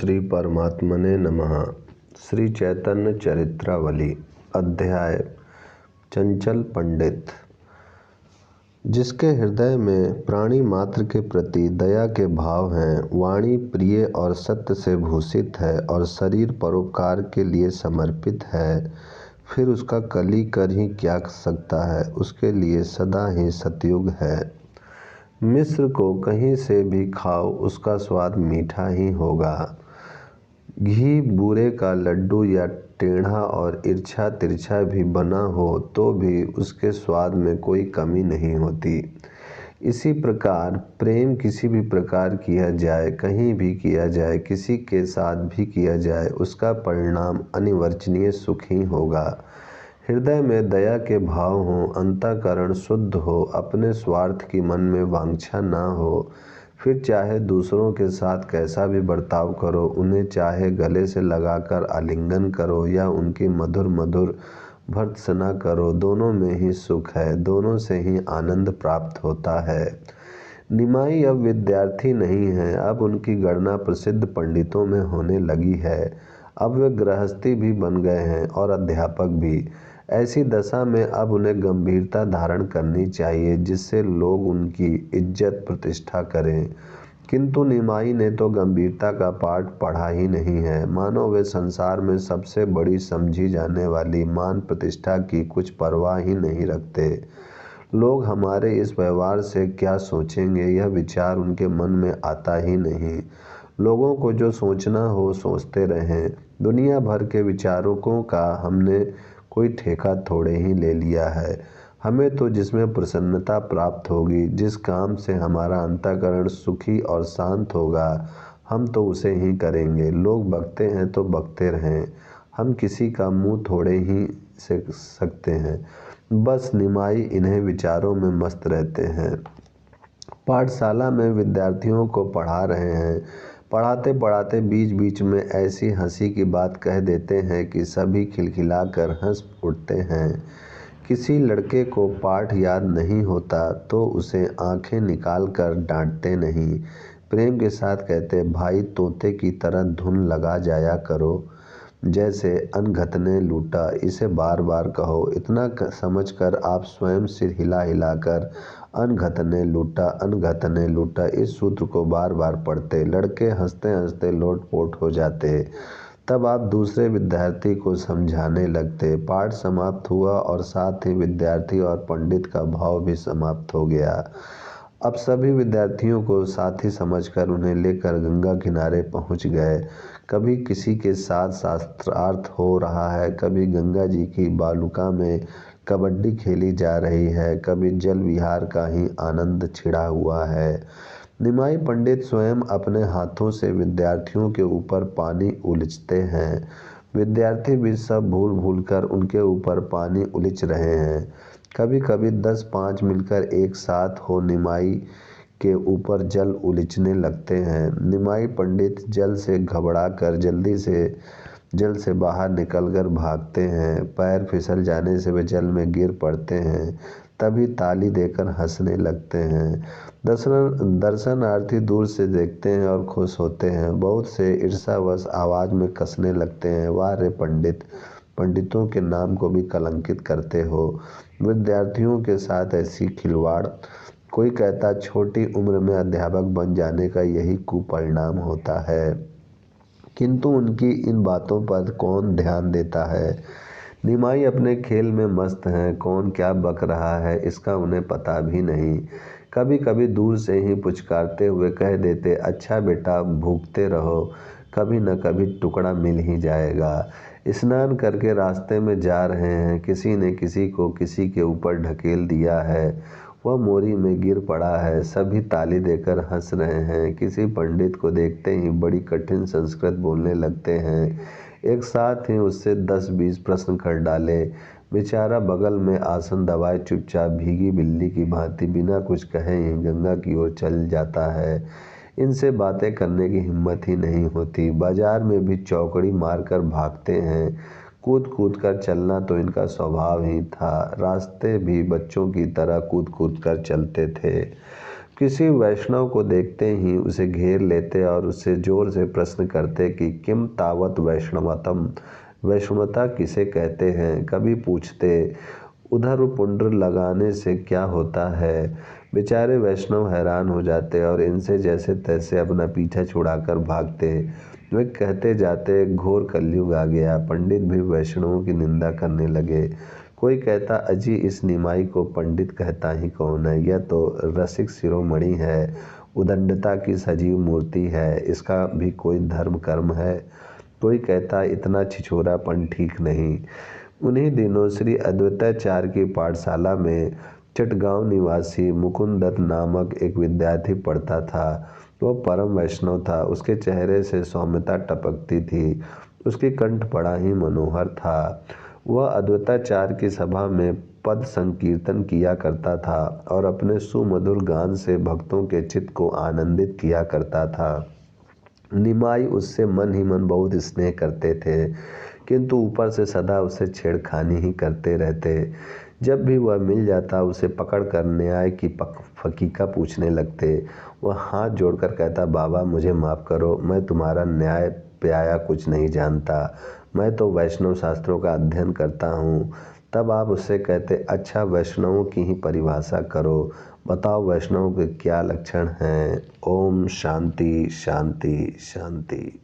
श्री परमात्मने नमः। श्री चैतन्य चरित्रावली। अध्याय चंचल पंडित। जिसके हृदय में प्राणी मात्र के प्रति दया के भाव हैं, वाणी प्रिय और सत्य से भूषित है और शरीर परोपकार के लिए समर्पित है, फिर उसका कली कर ही क्या सकता है। उसके लिए सदा ही सतयुग है। मिस्र को कहीं से भी खाओ, उसका स्वाद मीठा ही होगा। घी बूरे का लड्डू या टेढ़ा और इर्छा तिरछा भी बना हो तो भी उसके स्वाद में कोई कमी नहीं होती। इसी प्रकार प्रेम किसी भी प्रकार किया जाए, कहीं भी किया जाए, किसी के साथ भी किया जाए, उसका परिणाम अनिर्वचनीय सुख ही होगा। हृदय में दया के भाव हों, अंतःकरण शुद्ध हो, अपने स्वार्थ की मन में वांछा ना हो, फिर चाहे दूसरों के साथ कैसा भी बर्ताव करो, उन्हें चाहे गले से लगाकर आलिंगन करो या उनकी मधुर मधुर भर्त्सना करो, दोनों में ही सुख है, दोनों से ही आनंद प्राप्त होता है। निमाई अब विद्यार्थी नहीं है, अब उनकी गणना प्रसिद्ध पंडितों में होने लगी है। अब वे गृहस्थी भी बन गए हैं और अध्यापक भी। ऐसी दशा में अब उन्हें गंभीरता धारण करनी चाहिए, जिससे लोग उनकी इज्जत प्रतिष्ठा करें। किंतु निमाई ने तो गंभीरता का पाठ पढ़ा ही नहीं है। मानो वे संसार में सबसे बड़ी समझी जाने वाली मान प्रतिष्ठा की कुछ परवाह ही नहीं रखते। लोग हमारे इस व्यवहार से क्या सोचेंगे, यह विचार उनके मन में आता ही नहीं। लोगों को जो सोचना हो सोचते रहें। दुनिया भर के विचारकों का हमने कोई ठेका थोड़े ही ले लिया है। हमें तो जिसमें प्रसन्नता प्राप्त होगी, जिस काम से हमारा अंतःकरण सुखी और शांत होगा, हम तो उसे ही करेंगे। लोग बकते हैं तो बकते रहें, हम किसी का मुंह थोड़े ही से सकते हैं। बस निमाई इन्हें विचारों में मस्त रहते हैं। पाठशाला में विद्यार्थियों को पढ़ा रहे हैं। पढ़ाते पढ़ाते बीच बीच में ऐसी हंसी की बात कह देते हैं कि सभी खिलखिलाकर हंस उठते हैं। किसी लड़के को पाठ याद नहीं होता तो उसे आंखें निकाल कर डांटते नहीं, प्रेम के साथ कहते, भाई तोते की तरह धुन लगा जाया करो। जैसे अनघत ने लूटा, इसे बार बार कहो। इतना समझकर आप स्वयं सिर हिला हिलाकर अनघत ने लूटा, अनघत ने लूटा इस सूत्र को बार बार पढ़ते। लड़के हंसते हंसते लोटपोट हो जाते। तब आप दूसरे विद्यार्थी को समझाने लगते। पाठ समाप्त हुआ और साथ ही विद्यार्थी और पंडित का भाव भी समाप्त हो गया। अब सभी विद्यार्थियों को साथी समझकर उन्हें लेकर गंगा किनारे पहुंच गए। कभी किसी के साथ शास्त्रार्थ हो रहा है, कभी गंगा जी की बालुका में कबड्डी खेली जा रही है, कभी जल विहार का ही आनंद छिड़ा हुआ है। निमाई पंडित स्वयं अपने हाथों से विद्यार्थियों के ऊपर पानी उलीचते हैं। विद्यार्थी भी सब भूल भूल कर उनके ऊपर पानी उलीच रहे हैं। कभी कभी 10-5 मिलकर एक साथ हो निमाई के ऊपर जल उलीचने लगते हैं। निमाई पंडित जल से घबराकर जल से बाहर निकलकर भागते हैं। पैर फिसल जाने से वे जल में गिर पड़ते हैं, तभी ताली देकर हंसने लगते हैं। दर्शनार्थी दूर से देखते हैं और खुश होते हैं। बहुत से ईर्ष्यावश आवाज में कसने लगते हैं, वाह रे पंडित, पंडितों के नाम को भी कलंकित करते हो। विद्यार्थियों के साथ ऐसी खिलवाड़। कोई कहता छोटी उम्र में अध्यापक बन जाने का यही कुपरिणाम होता है, किंतु उनकी इन बातों पर कौन ध्यान देता है। निमाई अपने खेल में मस्त हैं, कौन क्या बक रहा है इसका उन्हें पता भी नहीं। कभी कभी दूर से ही पुचकारते हुए कह देते, अच्छा बेटा भूखते रहो, कभी न कभी टुकड़ा मिल ही जाएगा। स्नान करके रास्ते में जा रहे हैं, किसी ने किसी को किसी के ऊपर ढकेल दिया है, वह मोरी में गिर पड़ा है, सभी ताली देकर हंस रहे हैं। किसी पंडित को देखते ही बड़ी कठिन संस्कृत बोलने लगते हैं, एक साथ ही उससे 10-20 प्रश्न कर डाले। बेचारा बगल में आसन दबाए चुपचाप भीगी बिल्ली की भांति बिना कुछ कहे ही गंगा की ओर चल जाता है। इनसे बातें करने की हिम्मत ही नहीं होती। बाजार में भी चौकड़ी मारकर भागते हैं। कूद कूद कर चलना तो इनका स्वभाव ही था। रास्ते भी बच्चों की तरह कूद कूद कर चलते थे। किसी वैष्णव को देखते ही उसे घेर लेते और उससे जोर से प्रश्न करते कि किम तावत वैष्णवतम, वैष्णवता किसे कहते हैं। कभी पूछते उधर पुंड्र लगाने से क्या होता है। बेचारे वैष्णव हैरान हो जाते और इनसे जैसे तैसे अपना पीछा छुड़ाकर भागते। वे कहते जाते घोर कलयुग आ गया। पंडित भी वैष्णवों की निंदा करने लगे। कोई कहता अजी इस निमाई को पंडित कहता ही कौन है, यह तो रसिक शिरोमणि है, उदंडता की सजीव मूर्ति है, इसका भी कोई धर्म कर्म है। कोई कहता इतना छिछोरापन ठीक नहीं। उन्हीं दिनों श्री अद्वैताचार्य की पाठशाला में चटगांव निवासी मुकुंद दत्त नामक एक विद्यार्थी पढ़ता था। वह परम वैष्णव था। उसके चेहरे से सौम्यता टपकती थी। उसकी कंठ बड़ा ही मनोहर था। वह अद्वैताचार्य की सभा में पद संकीर्तन किया करता था और अपने सुमधुर गान से भक्तों के चित्त को आनंदित किया करता था। निमाई उससे मन ही मन बहुत स्नेह करते थे, किंतु ऊपर से सदा उसे छेड़खानी ही करते रहते। जब भी वह मिल जाता उसे पकड़ कर न्याय की फकीका पूछने लगते। वह हाथ जोड़कर कहता बाबा मुझे माफ़ करो, मैं तुम्हारा न्याय प्याया कुछ नहीं जानता, मैं तो वैष्णव शास्त्रों का अध्ययन करता हूँ। तब आप उससे कहते अच्छा वैष्णवों की ही परिभाषा करो, बताओ वैष्णव के क्या लक्षण हैं। ओम शांति शांति शांति।